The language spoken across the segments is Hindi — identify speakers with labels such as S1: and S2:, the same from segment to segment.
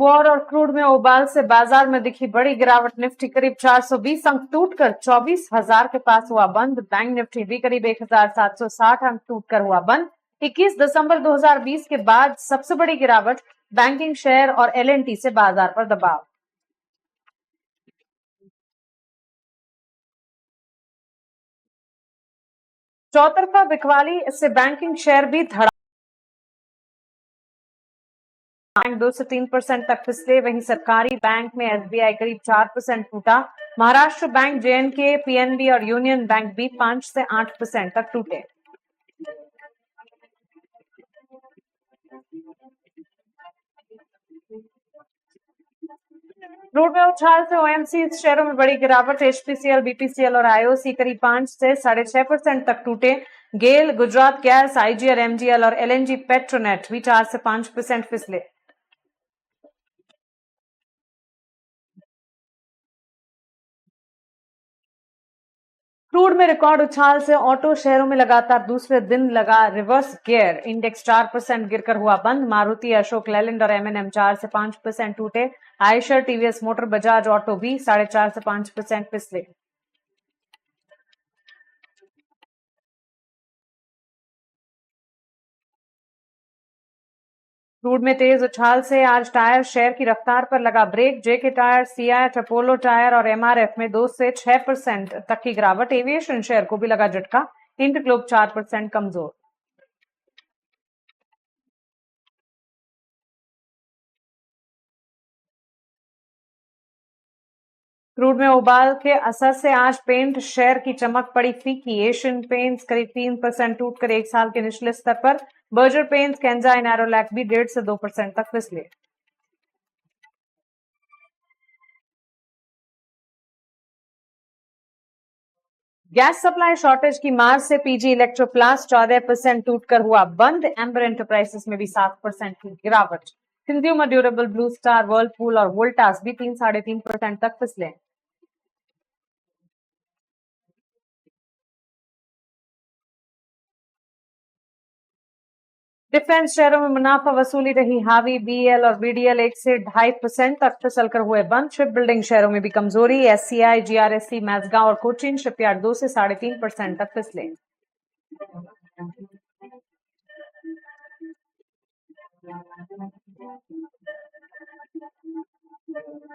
S1: वॉर और क्रूड में उबाल से बाजार में दिखी बड़ी गिरावट। निफ्टी करीब 420 अंक टूटकर 24,000 के पास हुआ बंद। बैंक निफ्टी भी करीब 1,760 अंक टूटकर हुआ बंद। 21 दिसंबर 2020 के बाद सबसे बड़ी गिरावट। बैंकिंग शेयर और एलएनटी से बाजार पर दबाव। चौतरफा बिकवाली से बैंकिंग शेयर भी धड़ा। बैंक 2 से 3% तक फिसले। वहीं सरकारी बैंक में एसबीआई करीब 4% टूटा। महाराष्ट्र बैंक, जेएनके, पीएनबी और यूनियन बैंक भी 5 से 8% तक टूटे। क्रूड में उछाल से ओएमसी शेयरों में बड़ी गिरावट। एचपीसीएल, बीपीसीएल और आईओसी करीब 5 से 6.5% तक टूटे। गेल, गुजरात गैस, आईजीएल, एमजीएल और एलएनजी पेट्रोनेट भी 4 से 5% फिसले। क्रूड में रिकॉर्ड उछाल से ऑटो शेयरों में लगातार दूसरे दिन लगा रिवर्स गियर। इंडेक्स 4% गिरकर हुआ बंद। मारुति, अशोक लेलैंड और एमएनएम 4 से 5% टूटे। Eicher, TVS motor, Bajaj auto भी 4.5 से 5% फिसले। क्रूड में तेज उछाल से आज टायर शेयर की रफ्तार पर लगा ब्रेक। जेके टायर, सीआईएच, अपोलो टायर और एमआरएफ में 2 से 6% तक की गिरावट। एविएशन शेयर को भी लगा झटका। इंटरग्लोब 4% कमजोर। क्रूड में उबाल के असर से आज पेंट शेयर की चमक पड़ी फीकी। एशियन पेंट्स करीब 3% टूटकर 1 साल के निचले स्तर पर। बर्जर पेंट्स, कैंजाइन, एरोलैक भी 1.5 से 2% तक फिसले। गैस सप्लाई शॉर्टेज की मार से पीजी इलेक्ट्रोप्लास्ट 14% टूटकर हुआ बंद। एम्बर एंटरप्राइजेस में भी 7% की गिरावट। Consumer durable, blue star, Whirlpool और वोल्टास भी 3-3.5% तक फिसले। डिफेंस शेयरों में मुनाफा वसूली रही हावी। बीएल और बीडीएल 1 से 2.5% तक फिसलकर हुए बंद। शिप बिल्डिंग शेयरों में भी कमजोरी। एससीआई, जीआरएससी, मैसगांव और कोचिन शिपयार्ड 2 से 3.5% तक फिसले।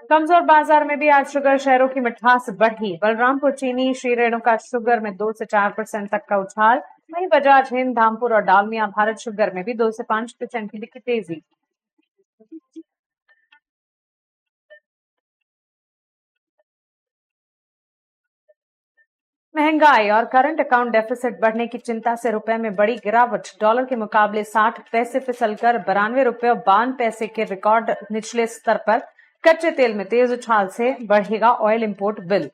S1: कमजोर बाजार में भी आज शुगर शेयरों की मिठास बढ़ी। बलरामपुर चीनी, श्री रेणुका शुगर में 2 से 4% तक का उछाल। वहीं बजाज हिंद, धामपुर और डालमिया भारत शुगर में भी 2 से 5% की दिखी तेजी। महंगाई और करंट अकाउंट डेफिसिट बढ़ने की चिंता से रुपए में बड़ी गिरावट। डॉलर के मुकाबले 60 पैसे फिसलकर 92 रुपये और 52 पैसे के रिकॉर्ड निचले स्तर पर। कच्चे तेल में तेज उछाल से बढ़ेगा ऑयल इंपोर्ट बिल।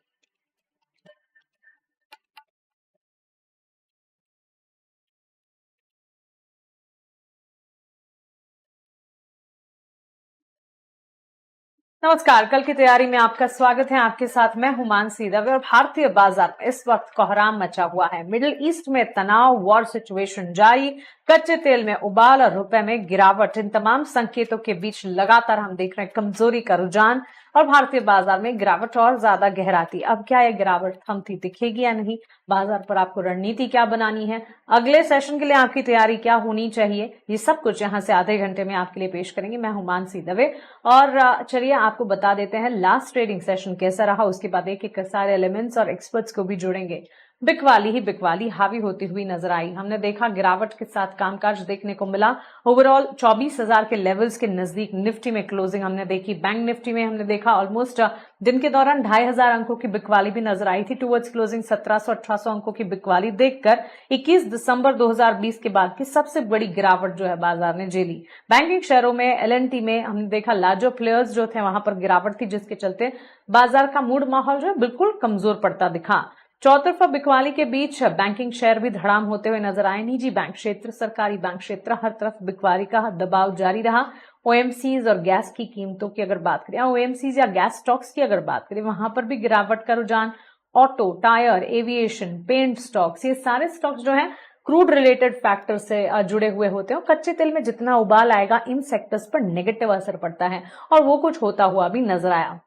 S1: नमस्कार, कल की तैयारी में आपका स्वागत है। आपके साथ मैं हूं मानसी दवे और भारतीय बाजार में इस वक्त कोहराम मचा हुआ है। मिडिल ईस्ट में तनाव, वॉर सिचुएशन जारी, कच्चे तेल में उबाल और रुपए में गिरावट। इन तमाम संकेतों के बीच लगातार हम देख रहे हैं कमजोरी का रुझान और भारतीय बाजार में गिरावट और ज्यादा गहराती। अब क्या यह गिरावट थमती दिखेगी या नहीं? बाजार पर आपको रणनीति क्या बनानी है? अगले सेशन के लिए आपकी तैयारी क्या होनी चाहिए? ये सब कुछ यहां से आधे घंटे में आपके लिए पेश करेंगे। मैं हूं मानसी दवे और चलिए आपको बता देते हैं लास्ट ट्रेडिंग सेशन कैसा रहा। उसके बाद एक एक सारे एलिमेंट्स और एक्सपर्ट्स को भी जोड़ेंगे। बिकवाली ही बिकवाली हावी होती हुई नजर आई। हमने देखा गिरावट के साथ कामकाज देखने को मिला। ओवरऑल 24,000 के लेवल्स के नजदीक निफ्टी में क्लोजिंग हमने देखी। बैंक निफ्टी में हमने देखा ऑलमोस्ट दिन के दौरान 2,500 अंकों की बिकवाली भी नजर आई थी। टुवर्ड्स क्लोजिंग 1700-1800 अंकों की बिकवाली देखकर 21 दिसंबर 2020 के बाद की सबसे बड़ी गिरावट जो है बाजार ने झेली। बैंकिंग शेयरों में, एलएनटी में हमने देखा लार्जर प्लेयर्स जो थे वहां पर गिरावट थी, जिसके चलते बाजार का मूड माहौल जो है बिल्कुल कमजोर पड़ता दिखा। चौतरफा बिकवाली के बीच बैंकिंग शेयर भी धड़ाम होते हुए नजर आए। निजी बैंक क्षेत्र, सरकारी बैंक क्षेत्र, हर तरफ बिकवाली का दबाव जारी रहा। ओएमसीज और गैस की कीमतों की अगर बात करें, ओएमसीज या गैस स्टॉक्स की अगर बात करें, वहां पर भी गिरावट का रुझान। Auto, tyre, aviation, paint stocks, ये सारे स्टॉक्स जो है क्रूड रिलेटेड फैक्टर से जुड़े हुए होते हैं और कच्चे तेल में जितना उबाल आएगा इन सेक्टर्स पर नेगेटिव असर पड़ता है और वो कुछ होता हुआ भी नजर आया।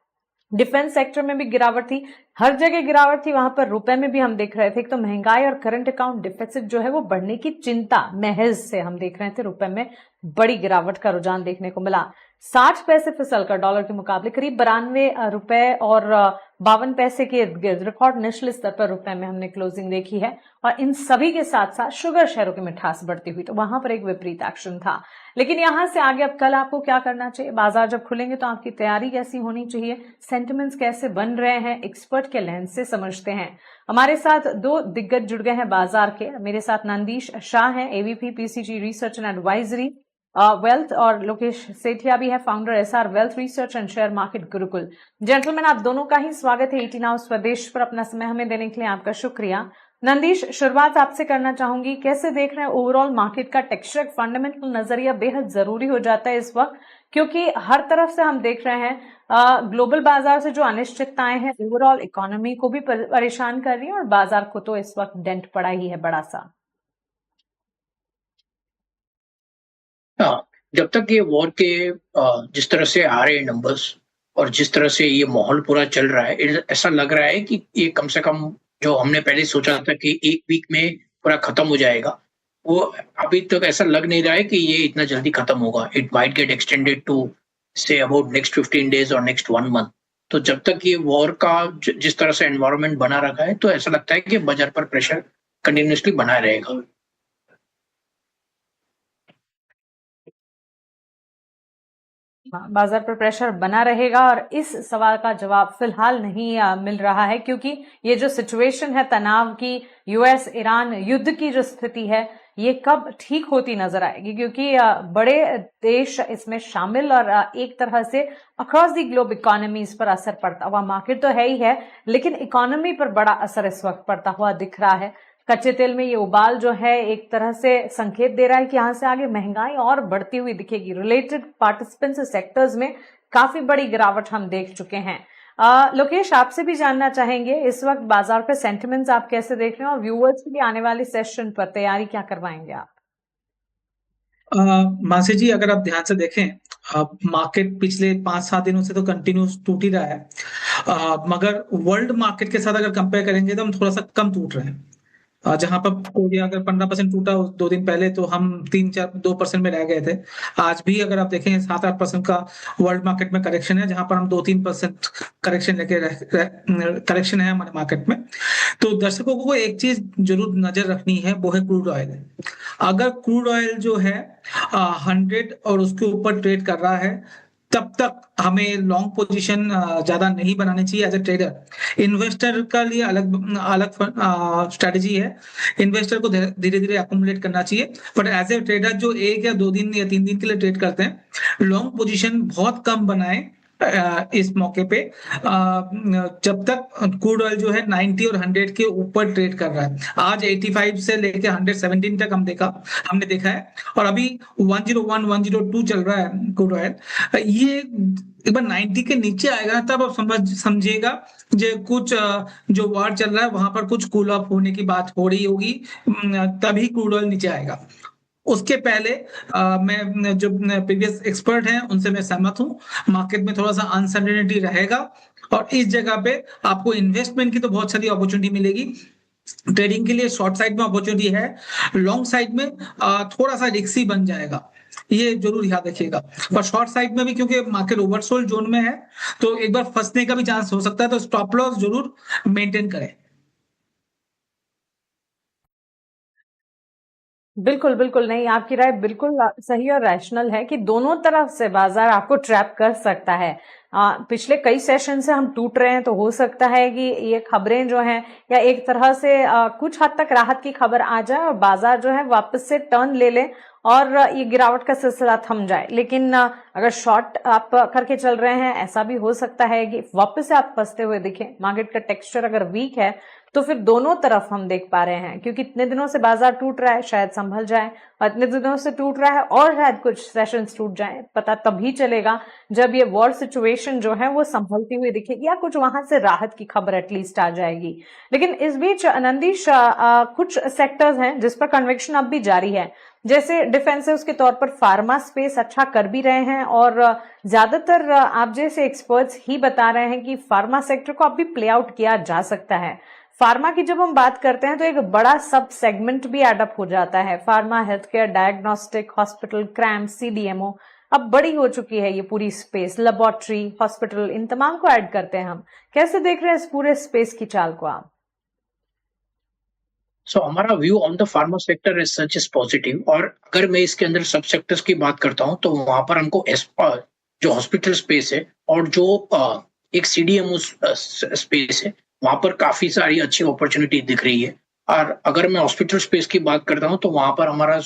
S1: डिफेंस सेक्टर में भी गिरावट थी, हर जगह गिरावट थी, वहां पर रुपए में भी हम देख रहे थे। एक तो महंगाई और करंट अकाउंट डिफिसिट जो है वो बढ़ने की चिंता महज से हम देख रहे थे, रुपए में बड़ी गिरावट का रुझान देखने को मिला। 60 पैसे फिसलकर डॉलर के मुकाबले करीब 92 रुपए और 52 पैसे के इर्द गिर्द रिकॉर्ड निचले स्तर पर रुपए में हमने क्लोजिंग देखी है। और इन सभी के साथ साथ शुगर शेयरों की मिठास बढ़ती हुई, तो वहां पर एक विपरीत एक्शन था। लेकिन यहां से आगे अब कल आपको क्या करना चाहिए, बाजार जब खुलेंगे तो आपकी तैयारी कैसी होनी चाहिए, सेंटिमेंट्स कैसे बन रहे हैं, एक्सपर्ट के लेंस से समझते हैं। हमारे साथ दो दिग्गज जुड़ गए हैं बाजार के। मेरे साथ नंदीश शाह हैं, AVP PCG research and advisory wealth, और लोकेश सेठिया भी है, founder SR wealth research and share market Gurukul. Gentleman, आप दोनों का ही स्वागत है 18 हाउस स्वदेश पर। अपना समय हमें देने के लिए आपका शुक्रिया। नंदीश, शुरुआत आपसे करना चाहूंगी, कैसे देख रहे हैं ओवरऑल मार्केट का टेक्सचर? फंडामेंटल नजरिया बेहद जरूरी हो जाता है इस वक्त, क्योंकि हर तरफ से हम देख रहे हैं ग्लोबल बाजार से जो अनिश्चितताएं हैं ओवरऑल इकोनॉमी को भी परेशान कर रही है और बाजार को तो इस वक्त डेंट पड़ा ही है बड़ा सा।
S2: हाँ, जब तक ये वॉर के जिस तरह से आ रहे हैं नंबर्स और जिस तरह से ये माहौल पूरा चल रहा है, ऐसा लग रहा है कि ये कम से कम जो हमने पहले सोचा था कि 1 वीक में पूरा खत्म हो जाएगा, वो अभी तक ऐसा लग नहीं रहा है कि ये इतना जल्दी खत्म होगा। It might get extended to say about next 15 days और नेक्स्ट 1 मंथ। तो जब तक ये वॉर का जिस तरह से एनवायरनमेंट बना रखा है, तो ऐसा लगता है कि बाजार पर प्रेशर कंटिन्यूअसली बना रहेगा।
S1: बाजार पर प्रेशर बना रहेगा और इस सवाल का जवाब फिलहाल नहीं मिल रहा है, क्योंकि ये जो सिचुएशन है तनाव की, यूएस ईरान युद्ध की जो स्थिति है, ये कब ठीक होती नजर आएगी, क्योंकि बड़े देश इसमें शामिल और एक तरह से अक्रॉस दी ग्लोब इकोनॉमीज पर असर पड़ता हुआ, मार्केट तो है ही है लेकिन इकोनॉमी पर बड़ा असर इस वक्त पड़ता हुआ दिख रहा है। कच्चे तेल में ये उबाल जो है एक तरह से संकेत दे रहा है कि यहां से आगे महंगाई और बढ़ती हुई दिखेगी। रिलेटेड पार्टिसिपेंट्स सेक्टर्स में काफी बड़ी गिरावट हम देख चुके हैं। लोकेश, आपसे भी जानना चाहेंगे इस वक्त बाजार पे सेंटिमेंट्स आप कैसे देख रहे हैं और व्यूअर्स के लिए आने वाले सेशन पर तैयारी क्या करवाएंगे आप?
S3: मानसी जी, अगर आप ध्यान से देखें, मार्केट पिछले 5-7 दिनों से तो कंटिन्यूस टूट ही रहा है, मगर वर्ल्ड मार्केट के साथ अगर कंपेयर करेंगे तो हम थोड़ा सा कम टूट रहे हैं। जहां पर कोरिया अगर 15% टूटा 2 दिन पहले, तो हम 2% में रह गए थे। आज भी अगर आप देखें 7-8% का वर्ल्ड मार्केट में करेक्शन है, जहां पर हम 2-3% करेक्शन करेक्शन है हमारे मार्केट में। तो दर्शकों को एक चीज जरूर नजर रखनी है, वो है क्रूड ऑयल। अगर क्रूड ऑयल जो है 100 और उसके ऊपर ट्रेड कर रहा है, तब तक हमें लॉन्ग पोजीशन ज्यादा नहीं बनानी चाहिए एज ए ट्रेडर। इन्वेस्टर का लिए अलग अलग स्ट्रेटजी है, इन्वेस्टर को धीरे धीरे अकोमुलेट करना चाहिए, बट एज ए ट्रेडर जो 1 या 2 दिन या 3 दिन के लिए ट्रेड करते हैं, लॉन्ग पोजीशन बहुत कम बनाए इस मौके पे, जब तक क्रूड ऑयल जो है 90 और 100 के ऊपर ट्रेड कर रहा है। आज 85 से लेके 117 तक हमने देखा है, और अभी 101 102 चल रहा है क्रूड ऑयल। ये एक बार 90 के नीचे आएगा तब आप समझिएगा जो कुछ जो वार चल रहा है वहां पर कुछ कूल ऑफ होने की बात हो रही होगी, तभी क्रूड ऑयल नीचे आएगा। उसके पहले मैं जो प्रीवियस एक्सपर्ट हैं उनसे मैं सहमत हूं, मार्केट में थोड़ा सा अनसर्टेनिटी रहेगा, और इस जगह पे आपको इन्वेस्टमेंट की तो बहुत सारी अपॉर्चुनिटी मिलेगी। ट्रेडिंग के लिए शॉर्ट साइड में अपॉर्चुनिटी है, लॉन्ग साइड में थोड़ा सा रिस्की बन जाएगा, ये जरूर याद रखिएगा। पर शॉर्ट साइड में भी क्योंकि मार्केट ओवरसोल्ड जोन में है, तो एक बार फंसने का भी चांस हो सकता है, तो स्टॉप लॉस जरूर मेंटेन करें।
S1: बिल्कुल बिल्कुल नहीं, आपकी राय बिल्कुल सही और रैशनल है कि दोनों तरफ से बाजार आपको ट्रैप कर सकता है। पिछले कई सेशन से हम टूट रहे हैं, तो हो सकता है कि ये खबरें जो हैं या एक तरह से कुछ हद तक राहत की खबर आ जाए और बाजार जो है वापस से टर्न ले ले और ये गिरावट का सिलसिला थम जाए। लेकिन अगर शॉर्ट आप करके चल रहे हैं, ऐसा भी हो सकता है कि वापस से आप फंसते हुए दिखें। मार्केट का टेक्सचर अगर वीक है तो फिर दोनों तरफ हम देख पा रहे हैं, क्योंकि इतने दिनों से बाजार टूट रहा है, शायद संभल जाए, और इतने दिनों से टूट रहा है और शायद कुछ सेशंस टूट जाए। पता तभी चलेगा जब ये वॉर सिचुएशन जो है वो संभलती हुई दिखेगी या कुछ वहां से राहत की खबर एटलीस्ट आ जाएगी। लेकिन इस बीच नंदीश, कुछ सेक्टर्स हैं जिस पर कन्विक्शन अब भी जारी है, जैसे डिफेंसिव्स के तौर पर फार्मा स्पेस अच्छा कर भी रहे हैं, और ज्यादातर आप जैसे एक्सपर्ट्स ही बता रहे हैं कि फार्मा सेक्टर को अब भी प्ले आउट किया जा सकता है। फार्मा की जब हम बात करते हैं तो एक बड़ा सब सेगमेंट भी एडअप हो जाता है। Pharma, health care, diagnostic, hospital, CRAM, CDMO, अब बड़ी हो चुकी है ये पूरी स्पेस। लेबोरेटरी, हॉस्पिटल, इन तमाम को ऐड करते हैं हम। कैसे देख रहे हैं इस पूरे स्पेस की चाल को आप?
S2: सो हमारा view on the pharma sector is such is positive. और अगर मैं इसके अंदर सब सेक्टर्स की बात करता हूं तो वहां पर हमको जो हॉस्पिटल स्पेस है और जो एक सीडीएमओ स्पेस है, वहां पर काफी सारी अच्छी अपॉर्चुनिटी दिख रही है। और अगर मैं हॉस्पिटल स्पेस की बात करता हूं तो वहां पर हमारा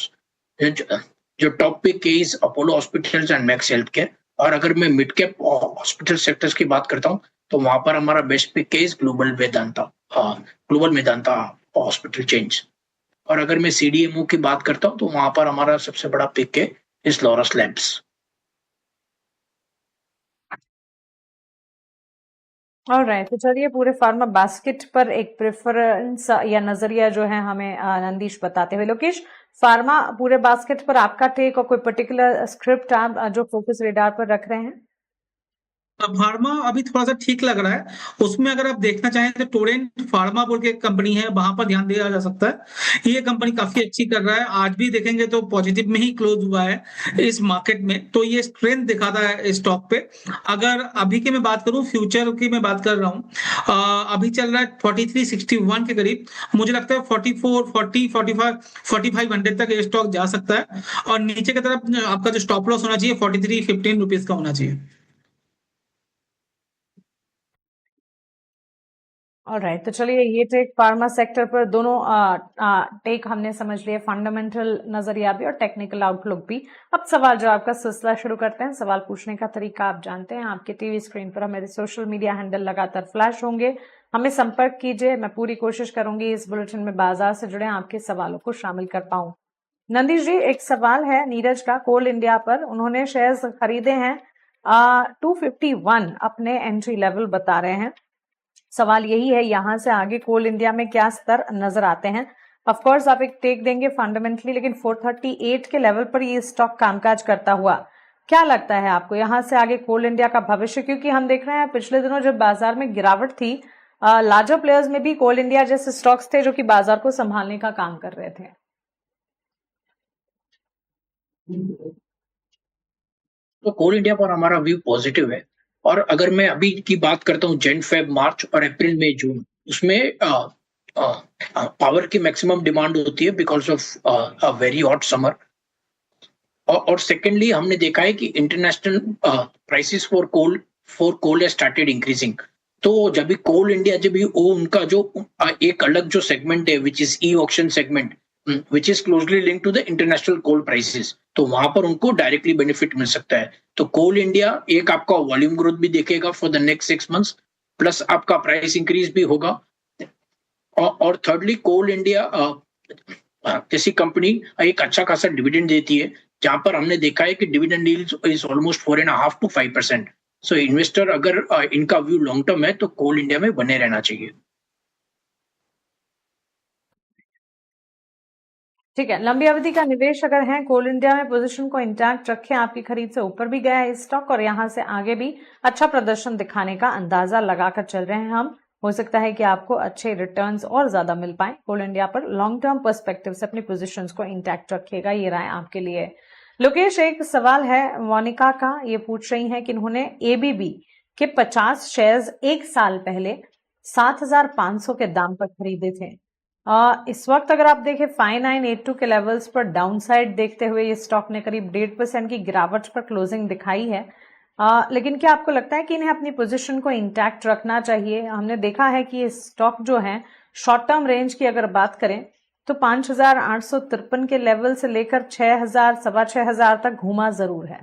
S2: जो टॉप पिक है is Apollo hospitals and max health care. और अगर मैं मिड कैप हॉस्पिटल सेक्टर्स की बात करता हूं तो वहां पर हमारा बेस्ट पिक है ग्लोबल मेदांता हॉस्पिटल चेंज। और अगर मैं सीडीएमओ की बात करता हूं तो वहां पर हमारा सबसे बड़ा पिक है इस लॉरस लैब्स।
S1: ऑलराइट, तो चलिए पूरे फार्मा बास्केट पर एक प्रेफरेंस या नजरिया जो है हमें नंदीश बताते हुए। लोकेश, फार्मा पूरे बास्केट पर आपका टेक और कोई पर्टिकुलर स्क्रिप्ट आप जो फोकस रेडार पर रख रहे हैं?
S3: फार्मा अभी थोड़ा सा ठीक लग रहा है। उसमें अगर आप देखना चाहें तो टोरेंट फार्मा बोल के कंपनी है, वहां पर ध्यान दिया जा सकता है। ये कंपनी काफी अच्छी कर रहा है, आज भी देखेंगे तो पॉजिटिव में ही क्लोज हुआ है इस मार्केट में, तो ये स्ट्रेंथ दिखाता है स्टॉक पे। अगर अभी की मैं बात करूं, फ्यूचर की मैं बात कर रहा हूं, अभी चल रहा है 4361 के करीब। मुझे लगता है 44, 40, 45, 4500 तक ये स्टॉक जा सकता है। और नीचे की तरफ आपका जो स्टॉप लॉस होना चाहिए 4315 रुपीज का होना चाहिए।
S1: ऑलराइट, तो चलिए ये टेक फार्मा सेक्टर पर दोनों टेक हमने समझ लिए, फंडामेंटल नजरिया भी और टेक्निकल आउटलुक भी। अब सवाल जवाब का सिलसिला शुरू करते हैं। सवाल पूछने का तरीका आप जानते हैं, आपके टीवी स्क्रीन पर हमारे सोशल मीडिया हैंडल लगातार फ्लैश होंगे, हमें संपर्क कीजिए। मैं पूरी कोशिश करूंगी इस बुलेटिन में बाजार से जुड़े आपके सवालों को शामिल कर पाऊं। नंदीश जी, एक सवाल है नीरज का कोल इंडिया पर। उन्होंने शेयर्स खरीदे हैं 251 अपने एंट्री लेवल बता रहे हैं। सवाल यही है, यहां से आगे कोल इंडिया में क्या स्तर नजर आते हैं? ऑफ कोर्स आप एक टेक देंगे फंडामेंटली, लेकिन 438 के लेवल पर ये स्टॉक कामकाज करता हुआ क्या लगता है आपको यहां से आगे कोल इंडिया का भविष्य? क्योंकि हम देख रहे हैं पिछले दिनों जब बाजार में गिरावट थी, लार्जर प्लेयर्स में भी कोल इंडिया जैसे स्टॉक्स थे जो कि बाजार को संभालने का काम कर रहे थे।
S2: तो कोल इंडिया पर हमारा व्यू पॉजिटिव है। और अगर मैं अभी की बात करता हूँ जन फेब मार्च और अप्रैल मई जून, उसमें पावर की मैक्सिमम डिमांड होती है because of a very hot summer. और सेकेंडली हमने देखा है कि international prices for coal has started increasing. तो जब भी कोल इंडिया जब भी वो उनका जो एक अलग जो सेगमेंट है which is E auction segment which is closely link to the international coal prices, तो वहां पर उनको डायरेक्टली बेनिफिट मिल सकता है। तो कोल इंडिया एक आपका वॉल्यूम ग्रोथ भी देखेगा for the next 6 months, plus आपका प्राइस इंक्रीज भी होगा। और थर्डली कोल इंडिया जैसी कंपनी एक अच्छा खासा डिविडेंड देती है, जहां पर हमने देखा है कि dividend yield is almost 4.5 to 5%। So investor अगर इनका व्यू लॉन्ग टर्म है तो कोल इंडिया में बने रहना चाहिए।
S1: ठीक है, लंबी अवधि का निवेश अगर है कोल इंडिया में, पोजीशन को इंटैक्ट रखें। आपकी खरीद से ऊपर भी गया है स्टॉक और यहां से आगे भी अच्छा प्रदर्शन दिखाने का अंदाजा लगाकर चल रहे हैं हम। हो सकता है कि आपको अच्छे रिटर्न्स और ज्यादा मिल पाए। कोल इंडिया पर लॉन्ग टर्म पर्सपेक्टिव से अपनी पोजीशंस को इंटैक्ट रखिएगा, ये राय आपके लिए। लोकेश, एक सवाल है मोनिका का, ये पूछ रही हैं कि इन्होंने एबीबी के 50 शेयर्स एक साल पहले 7,500 के दाम पर खरीदे थे। इस वक्त अगर आप देखें 5982 के लेवल्स पर डाउनसाइड देखते हुए ये स्टॉक ने करीब 1.5% की गिरावट पर क्लोजिंग दिखाई है। लेकिन क्या आपको लगता है कि इन्हें अपनी पोजीशन को इंटैक्ट रखना चाहिए? हमने देखा है कि ये स्टॉक जो है शॉर्ट टर्म रेंज की अगर बात करें तो 5,853 के लेवल से लेकर 6,000, 6,500 तक घूमा जरूर है।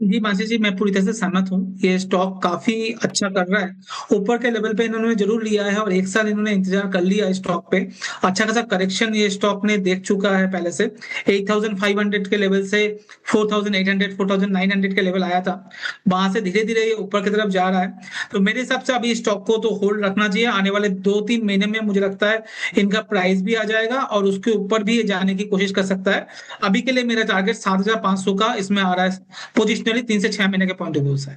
S3: जी मानसी जी, मैं पूरी तरह से सहमत हूँ। ये स्टॉक काफ़ी अच्छा कर रहा है। ऊपर के लेवल पे इन्होंने ज़रूर लिया है और 1 साल इन्होंने इंतज़ार कर लिया इस स्टॉक पे। अच्छा खासा करेक्शन ये स्टॉक ने देख चुका है पहले से। 8500 के लेवल से 4800, 4900 के लेवल आया था। वहाँ से धीरे-धीरे ये ऊपर की तरफ जा रहा है। तो मेरे हिसाब से अभी स्टॉक को तो होल्ड रखना चाहिए। आने वाले 2-3 महीने में मुझे लगता है इनका प्राइस भी आ जाएगा और उसके ऊपर भी ये जाने की कोशिश कर सकता है। अभी के लिए मेरा टारगेट 7500 का इसमें आ रहा है। पोजिशनली 3 से 6 महीने के पॉइंट ऑफ व्यू से।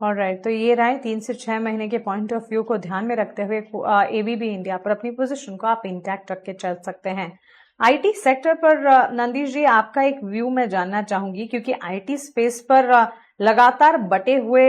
S1: ऑलराइट, तो ये रहा 3 से 6 महीने के पॉइंट ऑफ व्यू को ध्यान में रखते हुए एबीबी इंडिया पर अपनी पोजीशन को आप इंटैक्ट रख के चल सकते हैं। आईटी सेक्टर पर नंदीश जी, आपका एक व्यू मैं जानना चाहूंगी, क्योंकि आईटी स्पेस पर लगातार बटे हुए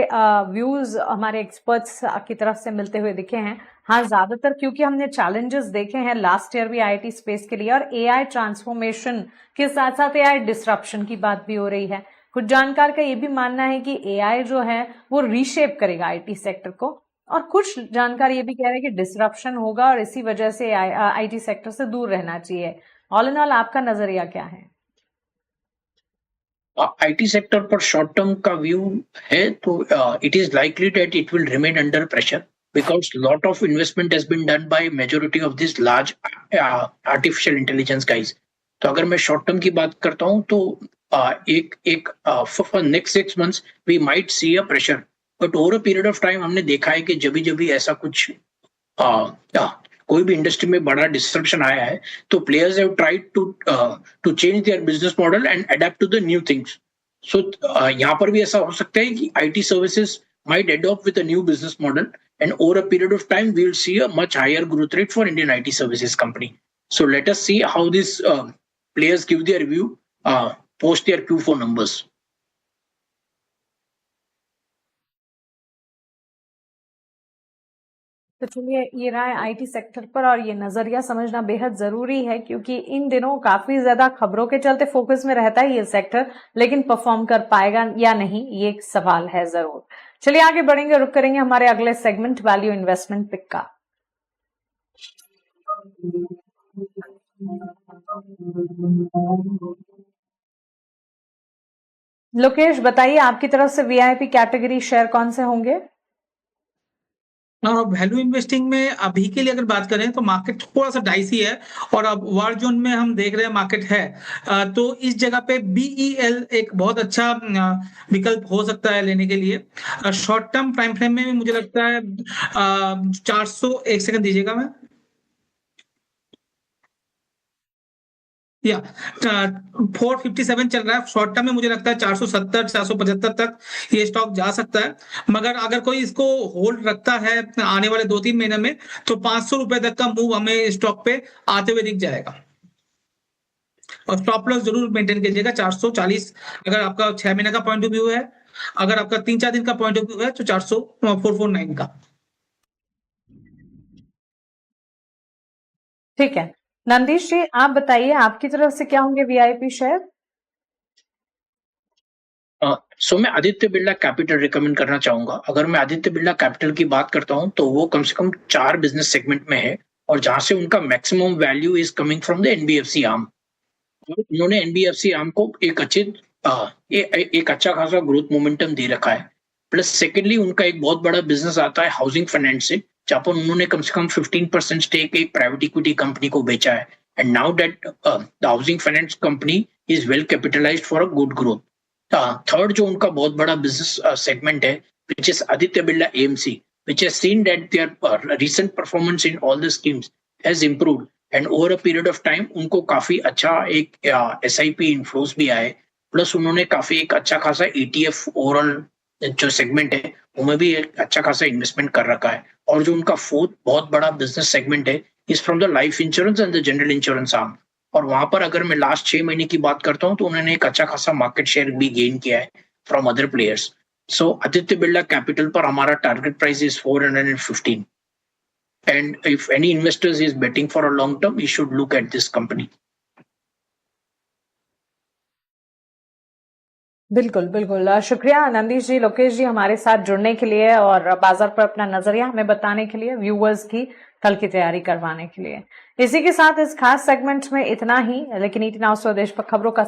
S1: व्यूज हमारे एक्सपर्ट्स की तरफ से मिलते हुए दिखे हैं। हाँ, ज्यादातर क्योंकि हमने चैलेंजेस देखे हैं लास्ट ईयर भी आईटी स्पेस के लिए, और एआई ट्रांसफॉर्मेशन के साथ साथ एआई डिसरप्शन की बात भी हो रही है। कुछ जानकार का ये भी मानना है कि एआई जो है वो रीशेप करेगा आईटी सेक्टर को, और कुछ जानकार ये भी कह रहे हैं कि डिसरप्शन होगा और इसी वजह से आईटी सेक्टर से दूर रहना चाहिए। ऑल इन ऑल आपका नजरिया क्या है?
S2: आईटी सेक्टर पर शॉर्ट टर्म का व्यू है तो it is likely that it will remain under pressure because lot of investment has been done by majority of these large artificial intelligence guys. तो अगर मैं शॉर्ट टर्म की बात करता हूं तो एक for next 6 months we might see a pressure, but over a period of time हमने देखा है कि जब भी ऐसा कुछ कोई भी इंडस्ट्री में बड़ा डिस्ट्रप्शन आया है तो players have tried to change their business model and adapt to the new things. So यहाँ पर भी ऐसा हो सकता है कि IT services might adopt with a new business model, and over a period of time we will see a much higher growth rate for Indian IT services company. So let us see how these players give their review post their Q4 numbers.
S1: तो चलिए, ये रहा है आईटी सेक्टर पर, और ये नजरिया समझना बेहद जरूरी है, क्योंकि इन दिनों काफी ज्यादा खबरों के चलते फोकस में रहता है ये सेक्टर, लेकिन परफॉर्म कर पाएगा या नहीं ये एक सवाल है जरूर। चलिए आगे बढ़ेंगे, रुक करेंगे हमारे अगले सेगमेंट वैल्यू इन्वेस्टमेंट पिक का। लोकेश बताइए, आपकी तरफ से वीआईपी कैटेगरी शेयर कौन से होंगे?
S3: वैल्यू इन्वेस्टिंग में अभी के लिए अगर बात करें तो मार्केट थोड़ा सा डाइसी है और अब वार जोन में हम देख रहे हैं मार्केट है। तो इस जगह पे बीईएल एक बहुत अच्छा विकल्प हो सकता है लेने के लिए। शॉर्ट टर्म टाइम फ्रेम में भी मुझे लगता है 400, एक सेकंड दीजिएगा मैं, या 457 चल रहा है। शॉर्ट टर्म में मुझे लगता है 470 475 तक ये स्टॉक जा सकता है। मगर अगर कोई इसको होल्ड रखता है आने वाले 2-3 महीने में तो 500 रुपए तक का मूव हमें स्टॉक पे आते हुए दिख जाएगा। और स्टॉप लॉस जरूर मेंटेन कीजिएगा 440, अगर आपका 6 महीने का पॉइंट ऑफ व्यू है। अगर आपका 3-4 दिन का पॉइंट ऑफ व्यू है तो 449 का।
S1: ठीक है, नंदीश जी आप बताइए, आपकी तरफ से क्या होंगे वीआईपी शेयर?
S2: सो मैं आदित्य बिरला कैपिटल रिकमेंड करना चाहूंगा। अगर मैं आदित्य बिरला कैपिटल की बात करता हूं तो वो कम से कम 4 बिजनेस सेगमेंट में है और जहां से उनका maximum value is coming from the NBFC arm. उन्होंने एनबीएफसी आर्म को एक अच्छा खासा ग्रोथ मोमेंटम दे रखा है। प्लस सेकेंडली उनका एक बहुत बड़ा बिजनेस आता है हाउसिंग फाइनेंस से, जहां पर उन्होंने कम से कम 15% स्टेक एक प्राइवेट इक्विटी कंपनी को बेचा है। And now that the housing finance company is well capitalised for a good growth. Third जो उनका बहुत बड़ा बिजनेस सेगमेंट है which is Aditya Birla AMC, which has seen that their recent performance in all the schemes has improved and over a period of time उनको काफी अच्छा एक SIP इनफ्लोस भी आए। प्लस उन्होंने काफी एक अच्छा खासा ETF ओवरऑल जो सेगमेंट है उनमें भी एक अच्छा खासा इन्वेस्टमेंट कर रखा है। और जो उनका फोर्थ बहुत बड़ा बिजनेस सेगमेंट है is from the life insurance and the general insurance arm. और वहां पर अगर मैं लास्ट 6 महीने की बात करता हूँ तो उन्होंने एक अच्छा खासा मार्केट शेयर भी गेन किया है from other players. So Aditya Birla Capital पर हमारा target price is 415, and if any investors is betting for a long term, he should look at this company.
S1: बिल्कुल बिल्कुल शुक्रिया नंदीश जी, लोकेश जी, हमारे साथ जुड़ने के लिए और बाजार पर अपना नजरिया हमें बताने के लिए, व्यूअर्स की कल की तैयारी करवाने के लिए। इसी के साथ इस खास सेगमेंट में इतना ही, लेकिन ईटी नाउ स्वदेश पर खबरों का